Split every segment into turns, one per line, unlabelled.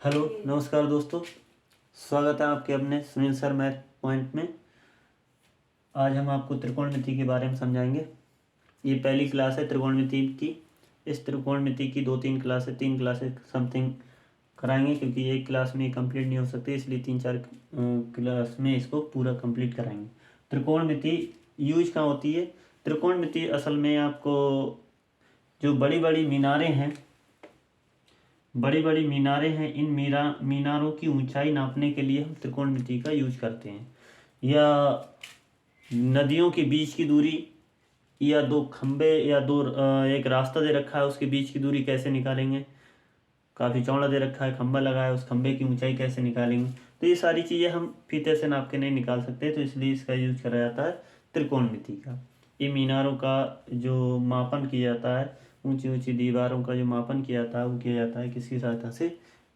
Hello नमस्कार दोस्तों। स्वागत है आपके अपने सुनील सर मैथ पॉइंट में। आज हम आपको त्रिकोणमिति के बारे में समझाएंगे। ये पहली क्लास है त्रिकोणमिति की। इस त्रिकोणमिति की 2-3 क्लास है, 3 क्लासेस समथिंग कराएंगे, क्योंकि एक क्लास में कंप्लीट नहीं हो सकती, इसलिए 3-4 क्लास में इसको पूरा कंप्लीट कराएंगे। त्रिकोणमिति यूज कहाँ होती है? त्रिकोणमिति असल में आपको जो बड़ी बड़ी मीनारें हैं, इन मीनारों की ऊंचाई नापने के लिए हम त्रिकोणमिति का यूज करते हैं। या नदियों के बीच की दूरी, या दो खंबे, या एक रास्ता दे रखा है, उसके बीच की दूरी कैसे निकालेंगे। काफ़ी चौड़ा दे रखा है, खंबा लगा है, उस खंबे की ऊंचाई कैसे निकालेंगे। तो ये सारी चीज़ें हम फीते से नाप के नहीं निकाल सकते, तो इसलिए इसका यूज करा जाता है त्रिकोणमिति का। ये मीनारों का जो मापन किया जाता है, ऊंची ऊंची दीवारों का जो मापन किया जाता है, वो किया जाता है किसकी सहायता से?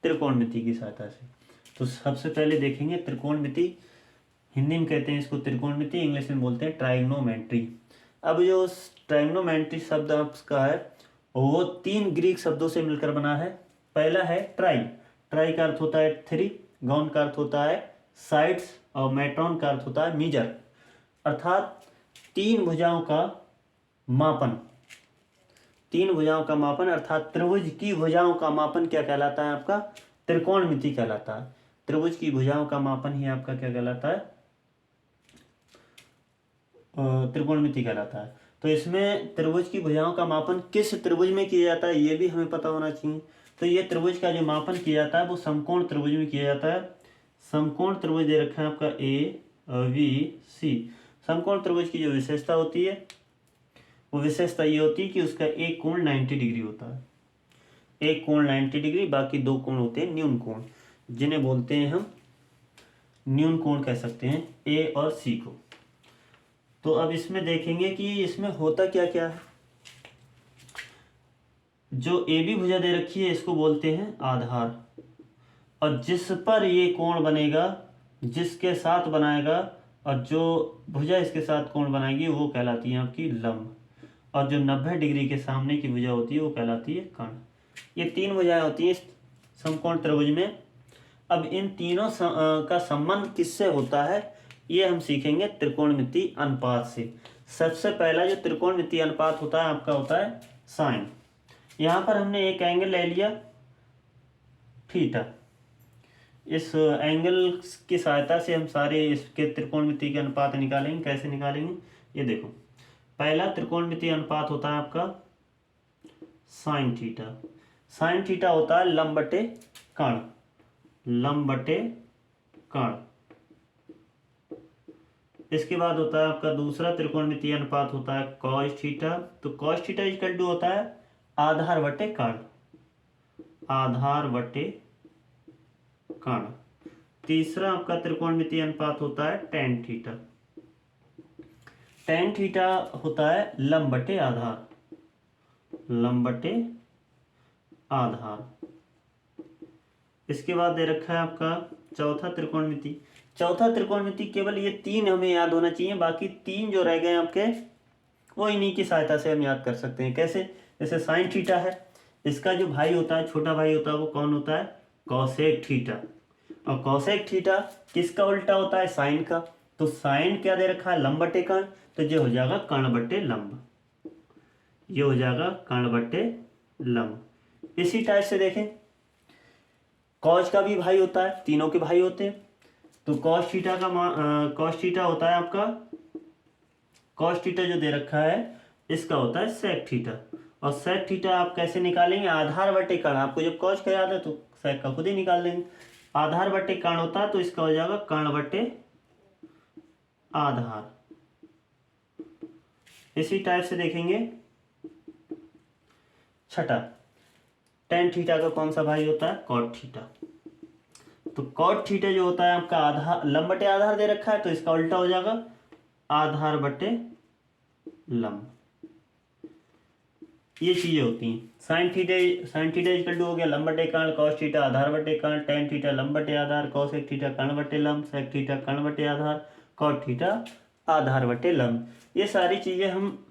त्रिकोणमिति की सहायता से। तो सबसे पहले देखेंगे त्रिकोणमिति। हिंदी में कहते हैं इसको त्रिकोणमिति, इंग्लिश में बोलते हैं ट्राइग्नोमेट्री। अब जो ट्राइग्नोमेट्री शब्द आपका है वो 3 ग्रीक शब्दों से मिलकर बना है। पहला है ट्राई। ट्राई का अर्थ होता है 3, गौन का अर्थ होता है साइड्स, और मेट्रॉन का अर्थ होता है मीजर, अर्थात 3 भुजाओं का मापन। 3 भुजाओं का मापन अर्थात त्रिभुज की भुजाओं का मापन क्या कहलाता है? आपका त्रिकोणमिति कहलाता है। त्रिभुज की भुजाओं का मापन ही आपका क्या कहलाता है? त्रिकोणमिति कहलाता है। तो इसमें त्रिभुज की भुजाओं का मापन किस त्रिभुज में किया जाता है, ये भी हमें पता होना चाहिए। तो ये त्रिभुज का जो मापन किया जाता है वो समकोण त्रिभुज में किया जाता है। समकोण त्रिभुज दे रखा है आपका ABC। समकोण त्रिभुज की जो विशेषता होती है वो विशेषता ये होती है कि उसका एक कोण 90 डिग्री होता है। एक कोण 90 डिग्री, बाकी 2 कोण होते हैं न्यून कोण, जिन्हें बोलते हैं हम न्यून कोण कह सकते हैं, A और C को। तो अब इसमें देखेंगे कि इसमें होता क्या क्या है। जो AB भुजा दे रखी है इसको बोलते हैं आधार, और जिस पर ये कोण बनेगा, जिसके साथ बनाएगा, और जो भुजा इसके साथ कोण बनाएगी वो कहलाती है आपकी लंब, और जो 90 डिग्री के सामने की भुजा होती है वो कहलाती है कर्ण। ये 3 भुजाएं होती हैं इस समकोण त्रिभुज में। अब इन तीनों का संबंध किससे होता है ये हम सीखेंगे त्रिकोणमिति अनुपात से। सबसे पहला जो त्रिकोणमिति अनुपात होता है आपका होता है साइन। यहाँ पर हमने एक एंगल ले लिया थीटा। इस एंगल की सहायता से हम सारे इसके त्रिकोणमिति के अनुपात निकालेंगे। कैसे निकालेंगे ये देखो। पहला त्रिकोणमिति अनुपात होता है आपका साइन थीटा। साइन थीटा होता है लंब बटे कर्ण, लंब बटे कर्ण। इसके बाद होता है आपका दूसरा त्रिकोणमिति अनुपात होता है कॉस थीटा। तो कॉस थीटा इक्वल टू होता है आधार बटे कर्ण, आधार बटे कर्ण। तीसरा आपका त्रिकोणमिति अनुपात होता है टेन थीटा। टेन थीटा होता है लंब बटे आधार, लंब बटे आधार। इसके बाद दे रखा है आपका चौथा त्रिकोणमिति। चौथा त्रिकोणमिति केवल ये 3 हमें याद होना चाहिए, बाकी 3 जो रह गए आपके वो इन्हीं की सहायता से हम याद कर सकते हैं। कैसे? जैसे साइन थीटा है, इसका जो भाई होता है, छोटा भाई होता है, वो कौन होता है? Cosec theta. और कॉसेक थीटा किसका उल्टा होता है? साइन का। तो साइन क्या दे रखा है? लंब बटे कर्ण। तो ये हो जाएगा कर्ण बटे लंब, ये हो जाएगा कर्ण बटे लंब। इसी टाइप से देखें कॉस का भी भाई होता है, तीनों के भाई होते हैं। तो कॉस थीटा कॉस थीटा होता है आपका, कॉस थीटा जो दे रखा है इसका होता है सेक थीटा। और सेक थीटा आप कैसे निकालेंगे? आधार बटे कर्ण। आपको जब कॉस का याद है तो सेक का खुद ही निकाल लेंगे। आधार बटे कर्ण होता है तो इसका हो जाएगा कर्ण बटे आधार। इसी टाइप से देखेंगे छठा, टेन थीटा का कौन सा भाई होता है? Cot theta. तो कॉट थीटा जो होता है आपका आधार, लंब बटे आधार दे रखा है तो इसका उल्टा हो जाएगा आधार बटे लंब। ये चीजें होती हैं। साइन थीटा इक्वल टू हो गया लंब बटे कर्ण, कॉस थीटा आधार बटे कर्ण, टेन थीटा लंब बटे आधार, कॉसेक थीटा कर्ण बटे लंब, सेक थीटा कर्ण बटे आधार, कॉट थीटा आधार बटे लंब। ये सारी चीजें हम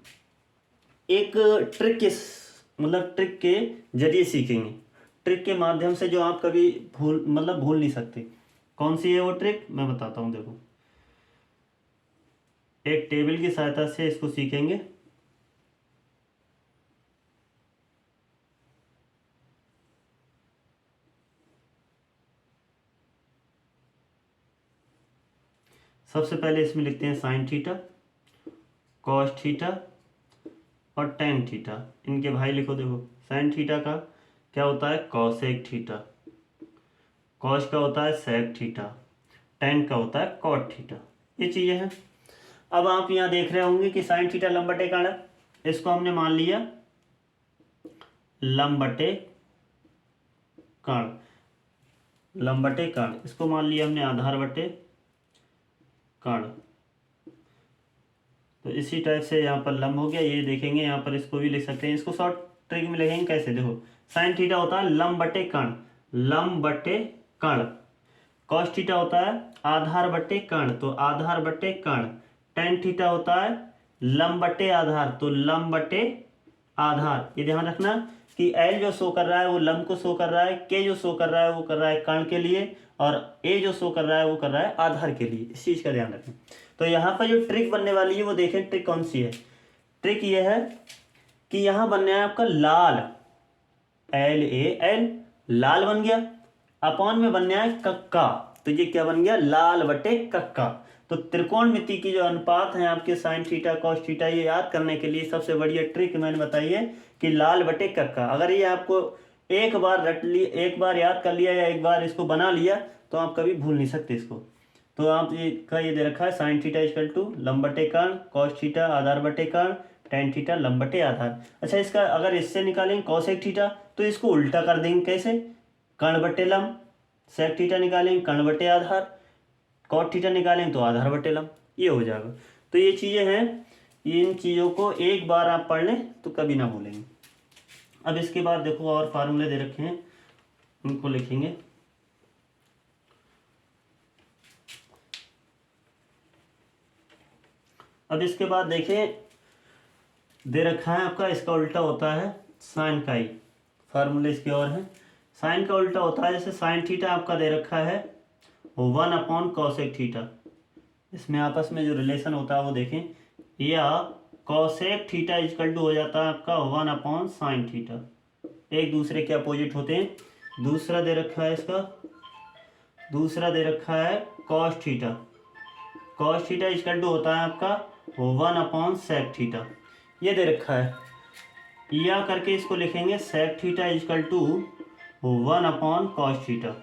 एक ट्रिक के जरिए सीखेंगे। ट्रिक के माध्यम से जो आप कभी भूल नहीं सकते। कौन सी है वो ट्रिक, मैं बताता हूँ। देखो, एक टेबल की सहायता से इसको सीखेंगे। सबसे पहले इसमें लिखते हैं साइन थीटा, कॉस थीटा और टेन थीटा। इनके भाई लिखो। देखो, साइन थीटा का क्या होता है, कॉसेक थीटा। कॉस का होता है सेक थीटा। टेन का होता है कॉट थीटा। ये चीज़ें हैं। अब आप यहाँ देख रहे होंगे कि साइन थीटा लंब बटे कर्ण, इसको हमने मान लिया लंब बटे कर्ण। लंब बटे कर्ण, इसको मान लिया हमने आधार बटे कर्ण। तो इसी टाइप से यहाँ पर लंब हो गया। ये देखेंगे यहाँ पर, इसको भी लिख सकते हैं। इसको शॉर्ट ट्रिक में लिखेंगे कैसे, देखो, साइन थीटा होता है लंब बटे कर्ण, लंब बटे कर्ण। कॉस थीटा होता है आधार बटे कर्ण, तो आधार बटे कर्ण। टेन थीटा होता है लंब बटे आधार, तो लंब बटे आधार। ये ध्यान रखना कि एल जो शो कर रहा है वो लंब को शो कर रहा है, के जो शो कर रहा है वो कर रहा है कर्ण के लिए, और ए जो शो कर रहा है वो कर रहा है आधार के लिए। इस चीज़ का ध्यान रखें। तो यहाँ पर जो ट्रिक बनने वाली है वो देखें, ट्रिक कौन सी है। ट्रिक ये है कि यहाँ बनना है आपका लाल, LAL, लाल बन गया। अपॉन में बनना है कक्का, तो ये क्या बन गया, लाल बटे कक्का। तो त्रिकोणमिति की जो अनुपात है आपके साइन थीटा कॉस थीटा, ये याद करने के लिए सबसे बढ़िया ट्रिक मैंने बताई है कि लाल बटे कक्का। अगर ये आपको एक बार रट ली, एक बार याद कर लिया या एक बार इसको बना लिया, तो आप कभी भूल नहीं सकते इसको। तो आप ये दे रखा है साइन थीटा इक्वल टू लंब बटे कर्ण, कॉस थीटा आधार बटे कर्ण, टेन थीटा लंब बटे आधार। अच्छा, इसका अगर इससे निकालेंगे कॉसेक थीटा, तो इसको उल्टा कर देंगे कैसे, कर्ण बटे लंब। सेक थीटा निकालेंगे कर्ण बटे आधार, कॉट थीटा निकालेंगे तो आधार बटे लंब। ये हो जाएगा। तो ये चीज़ें हैं, इन चीज़ों को एक बार आप पढ़ लें तो कभी ना भूलेंगे। अब इसके बाद देखो और फार्मूले दे रखे हैं, उनको लिखेंगे। अब इसके बाद देखें, दे रखा है आपका, इसका उल्टा होता है साइन का ही। फार्मूले इसके और हैं। साइन का उल्टा होता है, जैसे साइन थीटा आपका दे रखा है 1/cosec थीटा। इसमें आपस में जो रिलेशन होता है वो देखें, या cosec थीटा इक्वल टू हो जाता है आपका 1/sin थीटा। एक दूसरे के अपोजिट होते हैं। दूसरा दे रखा है इसका, दूसरा दे रखा है cos theta. cos theta equal to होता है आपका 1/sec थीटा। ये दे रखा है, या करके इसको लिखेंगे sec theta equal to 1/cos theta.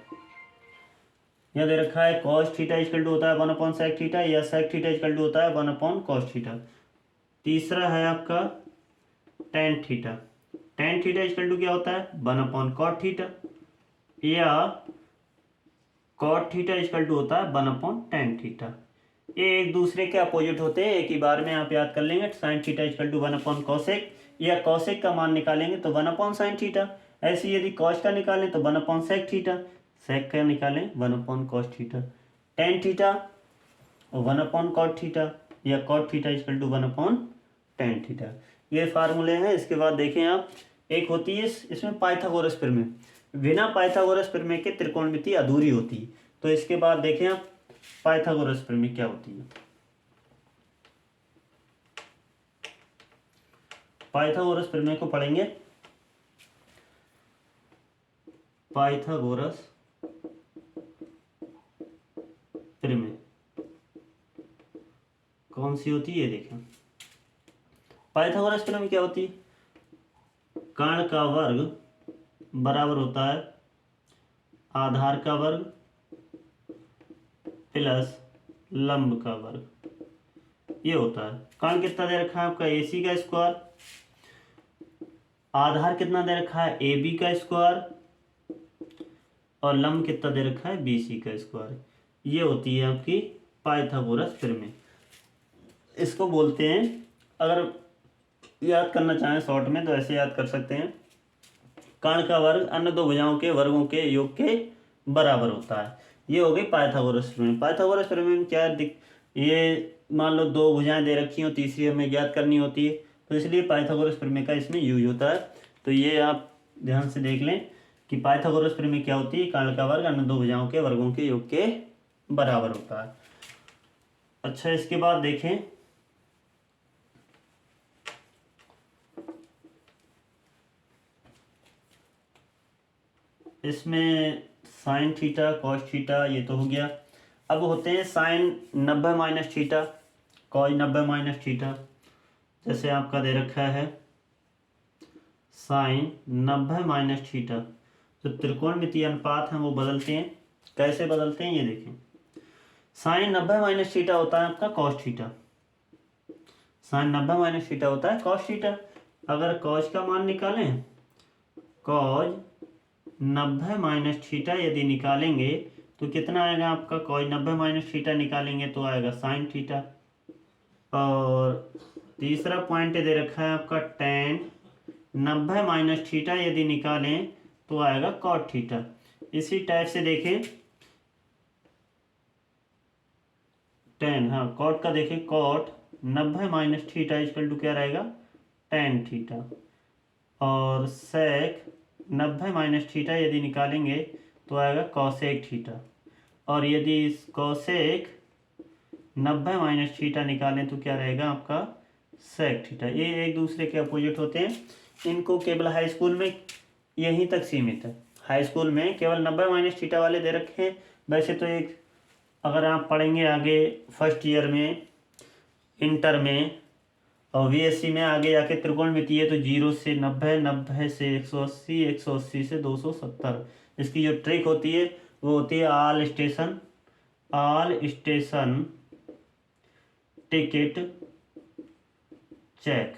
यह दे रखा है cos थीटा इक्वल टू होता है 1/sec थीटा, या sec थीटा इक्वल टू होता है 1/cos थीटा। तीसरा है आपका tan theta. tan theta equal to क्या होता है 1/cot थीटा, या cot थीटा इक्वल टू होता है 1/tan थीटा। ये एक दूसरे के अपोजिट होते हैं, एक ही बार में आप याद कर लेंगे। Sine theta equal to 1/cosec, या cosec का मान निकालेंगे तो 1/sin थीटा। ऐसे यदि cos का निकालें तो 1/sec थीटा, सेक का निकालें 1/cos theta. Tan theta 1/cot theta, या cot theta equal to 1/tan theta. ये फार्मूले हैं। इसके बाद देखें आप, एक होती है इसमें पाइथागोरस प्रमेय। बिना पाइथागोरस प्रमेय के त्रिकोणमिति अधूरी होती है। तो इसके बाद देखें आप पाइथागोरस प्रमेय क्या होती है। पाइथागोरस प्रमेय को पढ़ेंगे। पाइथागोरस प्रमेय कौन सी होती है, ये देखें। पाइथागोरस प्रमेय क्या होती है, कर्ण का वर्ग बराबर होता है आधार का वर्ग प्लस लंब का वर्ग। ये होता है। कर्ण कितना दे रखा है आपका AC का स्क्वायर, आधार कितना दे रखा है AB का स्क्वायर, और लंब कितना दे रखा है BC का स्क्वायर। ये होती है आपकी पाइथागोरस प्रमेय। इसको बोलते हैं, अगर याद करना चाहें शॉर्ट में तो ऐसे याद कर सकते हैं, कर्ण का वर्ग अन्य दो भुजाओं के वर्गों के योग के बराबर होता है। ये हो गई पाइथागोरस प्रमेय। पाइथागोरस प्रमेय में क्या ये मान लो दो भुजाएं दे रखी हो, तीसरी हमें ज्ञात करनी होती है, तो इसलिए पाइथागोरस प्रमेय का इसमें यूज होता है। तो ये आप ध्यान से देख लें कि पाइथागोरस प्रमेय क्या होती है, कर्ण का वर्ग अन्य दो भुजाओं के वर्गों के योग के बराबर होता है। अच्छा, इसके बाद देखें इसमें साइन थीटा कॉस थीटा ये तो हो गया। अब होते हैं sine 90 minus theta, cos 90 minus theta. जैसे आपका दे रखा है साइन 90 माइनस थीटा, जो त्रिकोणमितीय अनुपात हैं वो बदलते हैं। कैसे बदलते हैं ये देखें। साइन 90 माइनस थीटा होता है आपका cos theta, sine 90 minus theta होता है कॉस थीटा। अगर कॉस का मान निकालें, कॉस 90 माइनस थीटा यदि निकालेंगे तो कितना आएगा आपका, कॉस 90 माइनस थीटा निकालेंगे तो आएगा साइन थीटा। और तीसरा पॉइंट दे रखा है आपका टेन 90 माइनस थीटा यदि निकालें तो आएगा कॉट थीटा। इसी टाइप से देखें टेन, हाँ कॉट का देखें, cot 90 minus theta equal to क्या रहेगा, टेन थीटा। और सेक 90 माइनस थीटा यदि निकालेंगे तो आएगा कॉसेक थीटा। और यदि कॉसेक 90 माइनस थीटा निकालें तो क्या रहेगा आपका सेक थीटा। ये एक दूसरे के अपोजिट होते हैं। इनको केवल हाई स्कूल में यहीं तक सीमित है, हाई स्कूल में केवल 90 माइनस थीटा वाले दे रखे हैं। वैसे तो एक अगर आप पढ़ेंगे आगे फर्स्ट ईयर में, इंटर में और बीएससी में आगे जाके त्रिकोणमितीय है तो 0 से 90, 90 से 180, 180 से 270। इसकी जो ट्रिक होती है वो होती है ऑल स्टेशन टिकट चेक।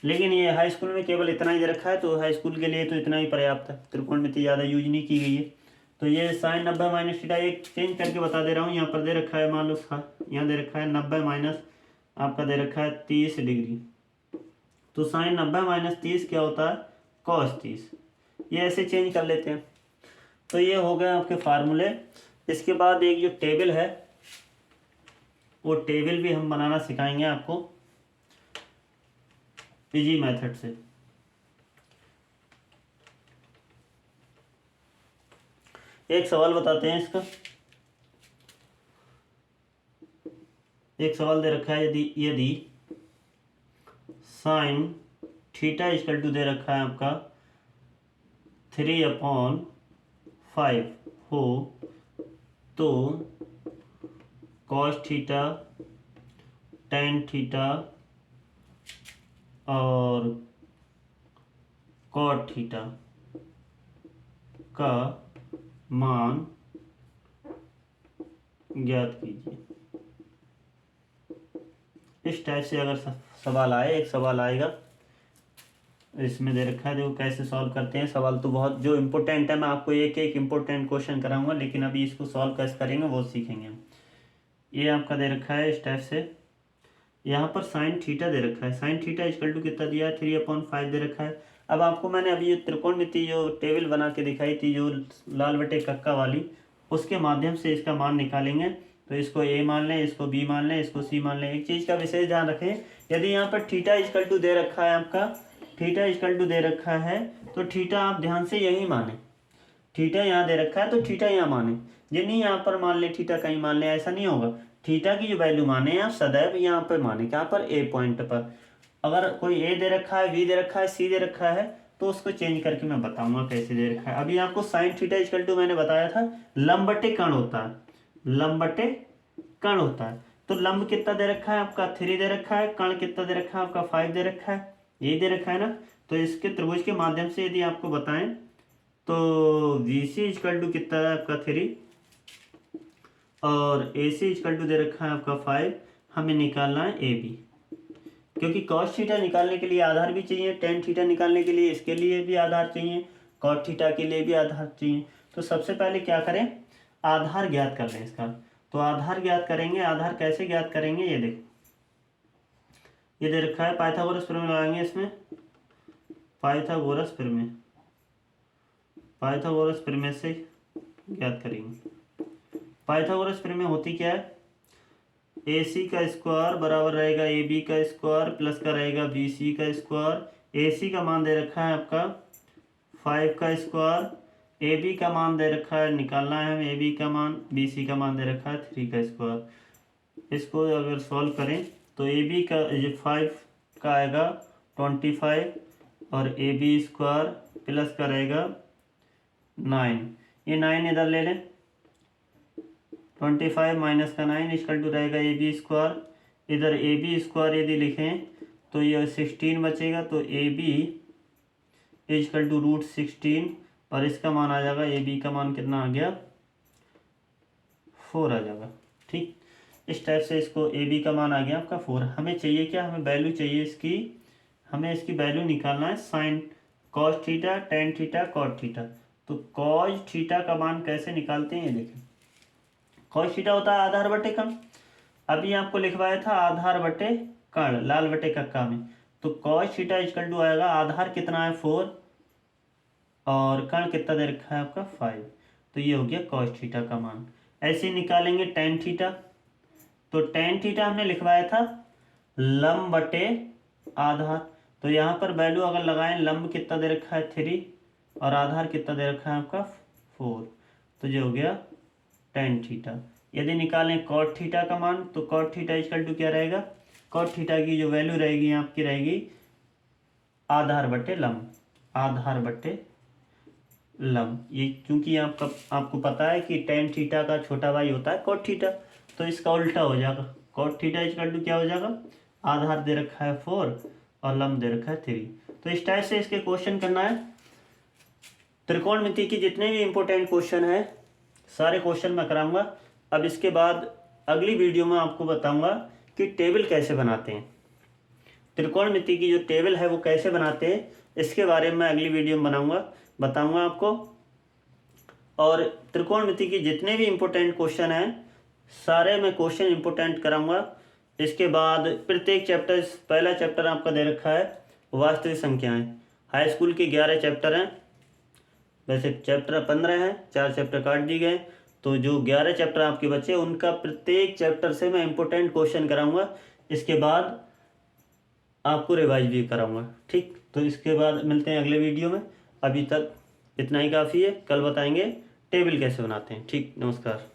लेकिन ये हाई स्कूल में केवल इतना ही दे रखा है, तो हाई स्कूल के लिए तो इतना ही पर्याप्त है, त्रिकोणमिति ज़्यादा यूज नहीं की गई है। तो ये साइन 90 माइनस थीटा एक चेंज करके बता दे रहा हूँ। यहाँ पर दे रखा है, मान लो यहाँ दे रखा है 90 माइनस आपका दे रखा है 30 डिग्री, तो साइन 90 माइनस 30 क्या होता है, कॉस 30। ये ऐसे चेंज कर लेते हैं। तो ये हो गए आपके फार्मूले। इसके बाद एक जो टेबल है वो टेबल भी हम बनाना सिखाएंगे आपको इजी मेथड से। एक सवाल बताते हैं इसका। एक सवाल दे रखा है, यदि साइन थीटा इक्वल टू दे रखा है आपका 3/5 हो तो कॉस थीटा, टेन थीटा और कॉट थीटा का मान ज्ञात कीजिए। इस टाइप से अगर सवाल आए, एक सवाल आएगा इसमें दे रखा है, देखो कैसे सॉल्व करते हैं। सवाल तो बहुत जो इम्पोर्टेंट है, मैं आपको एक एक इम्पोर्टेंट क्वेश्चन कराऊंगा, लेकिन अभी इसको सॉल्व कैसे करेंगे वो सीखेंगे हम। ये आपका दे रखा है इस टाइप से। यहाँ पर साइन थीटा दे रखा है, साइन थीटा इक्वल टू कितना दिया है, 3/5 दे रखा है। अब आपको मैंने अभी ये त्रिकोणमिति जो टेबल बना के दिखाई थी, जो लाल बटे कक्का वाली, उसके माध्यम से इसका मान निकालेंगे। तो इसको ए मान लें, इसको बी मान लें, इसको सी मान लें। एक चीज़ का विशेष ध्यान रखें, यदि यहाँ पर थीटा इक्वल टू दे रखा है आपका, थीटा इक्वल टू दे रखा है तो थीटा आप ध्यान से यही माने। थीटा यहाँ दे रखा है तो थीटा यहाँ माने, ये नहीं यहाँ पर मान ले थीटा कहीं मान ले, ऐसा नहीं होगा। थीटा की जो वैल्यू माने आप सदैव यहाँ पर माने, कहाँ पर, ए पॉइंट पर। अगर कोई ए दे रखा है, बी दे रखा है, सी दे रखा है तो उसको चेंज करके मैं बताऊंगा कैसे दे रखा है। अभी आपको साइन थीटा इक्वल टू मैंने बताया था लंब बटे कर्ण होता है, लंब बटे कर्ण होता है। तो लंब कितना दे रखा है आपका 3 दे रखा है, कर्ण कितना दे रखा है आपका 5 दे रखा है, ये दे रखा है ना। तो इसके त्रिभुज के माध्यम से यदि आपको बताएं तो VC इक्वल टू कितना है आपका 3 और AC इक्वल टू दे रखा है आपका 5। हमें निकालना है AB, क्योंकि कॉस थीटा निकालने के लिए आधार भी चाहिए, टेन थीटा निकालने के लिए इसके लिए भी आधार चाहिए, कॉट थीटा के लिए भी आधार चाहिए। तो सबसे पहले क्या करें, आधार ज्ञात कर लें इसका। तो आधार ज्ञात करेंगे। आधार कैसे ज्ञात करेंगे, ये देखो, ये दे रखा है, पाइथागोरस प्रमेय लगाएंगे इसमें, पाइथागोरस प्रमेय, पाइथागोरस प्रमेय से ज्ञात करेंगे। पाइथागोरस प्रमेय होती क्या है, AC का स्क्वायर बराबर रहेगा AB का स्क्वायर प्लस का रहेगा BC का स्क्वायर। AC का मान दे रखा है आपका 5 का स्क्वायर, ए बी का मान दे रखा है, निकालना है हमें ए बी का मान, बी सी का मान दे रखा है 3 का स्क्वायर। इसको अगर सॉल्व करें तो ए बी का ये 5 का आएगा 25 और ए बी स्क्वायर प्लस का रहेगा 9, ये 9 इधर ले लें, 25 माइनस का 9 इक्वल टू रहेगा ए बी स्क्वायर, इधर ए बी स्क्वायर यदि लिखें तो ये 16 बचेगा, तो ए बी इक्वल टू √16 और इसका मान आ जाएगा, ए बी का मान कितना आ गया 4 आ जाएगा। ठीक, इस टाइप से इसको ए बी का मान आ गया आपका 4। हमें चाहिए क्या, हमें वैल्यू चाहिए इसकी, हमें इसकी वैल्यू निकालना है sine cos theta, tan theta, cot theta. तो कॉस थीटा का मान कैसे निकालते हैं ये देखें। कॉस थीटा होता है आधार बटे कर्ण, अभी आपको लिखवाया था आधार बटे कर्ण लाल बटे कक्का में। तो कॉस थीटा इक्वल टू आएगा, आधार कितना है 4 और कर्ण कितना दे रखा है आपका 5, तो ये हो गया कॉस थीटा का मान। ऐसे निकालेंगे टेन थीटा, तो टेन थीटा हमने लिखवाया था लंब बटे आधार, तो यहाँ पर वैल्यू अगर लगाएं, लंब कितना दे रखा है 3 और आधार कितना दे रखा है आपका 4, तो ये हो गया टेन थीटा। यदि निकालें कॉट थीटा का मान, तो कॉट थीटा इक्वल टू क्या रहेगा, कॉट थीटा की जो वैल्यू रहेगी आपकी रहेगी आधार बटे लंब, आधार बटे लंब। ये क्योंकि आपको पता है कि टेन थीटा का छोटा भाई होता है कॉट थीटा, तो इसका उल्टा हो जाएगा, कॉट थीटा इक्वल टू क्या हो जाएगा, आधार दे रखा है 4 और लंब दे रखा है 3। तो इस टाइप से इसके क्वेश्चन करना है। त्रिकोणमिति की जितने भी इंपॉर्टेंट क्वेश्चन है सारे क्वेश्चन मैं कराऊंगा। अब इसके बाद अगली वीडियो में आपको बताऊंगा कि टेबल कैसे बनाते हैं, त्रिकोणमिति की जो टेबल है वो कैसे बनाते हैं, इसके बारे में अगली वीडियो में बताऊंगा आपको। और त्रिकोणमिति की जितने भी इंपॉर्टेंट क्वेश्चन हैं सारे मैं क्वेश्चन इंपॉर्टेंट कराऊंगा। इसके बाद प्रत्येक चैप्टर, पहला चैप्टर आपका दे रखा है वास्तविक संख्याएं, हाई स्कूल के 11 चैप्टर हैं, वैसे चैप्टर 15 हैं, 4 चैप्टर काट दिए गए, तो जो 11 चैप्टर आपके बचे उनका प्रत्येक चैप्टर से मैं इंपॉर्टेंट क्वेश्चन कराऊंगा। इसके बाद आपको रिवाइज भी कराऊंगा। ठीक, तो इसके बाद मिलते हैं अगले वीडियो में। अभी तक इतना ही काफ़ी है, कल बताएंगे टेबल कैसे बनाते हैं। ठीक, नमस्कार।